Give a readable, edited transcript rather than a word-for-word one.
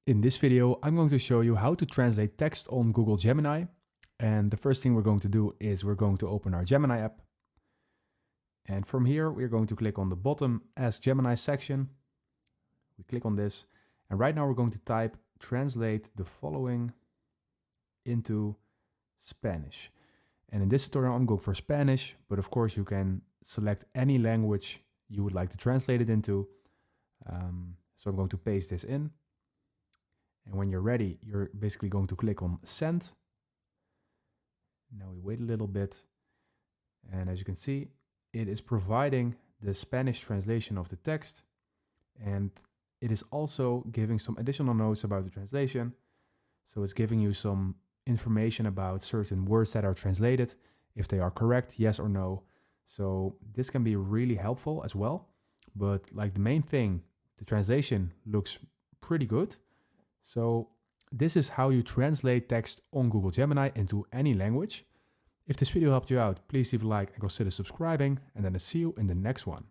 In this video, I'm going to show you how to translate text on Google Gemini. And the first thing we're going to do is we're going to open our Gemini app. And from here, we're going to click on the bottom Ask Gemini section. We click on this. And right now we're going to type translate the following into Spanish. And in this tutorial, I'm going for Spanish, but of course you can select any language you would like to translate it into. So I'm going to paste this in. And when you're ready, you're basically going to click on send. Now we wait a little bit. And as you can see, it is providing the Spanish translation of the text. And it is also giving some additional notes about the translation. So it's giving you some information about certain words that are translated, if they are correct, yes or no. So this can be really helpful as well. But like the main thing, the translation looks pretty good. So this is how you translate text on Google Gemini into any language. If this video helped you out, please leave a like and consider subscribing, and then I'll see you in the next one.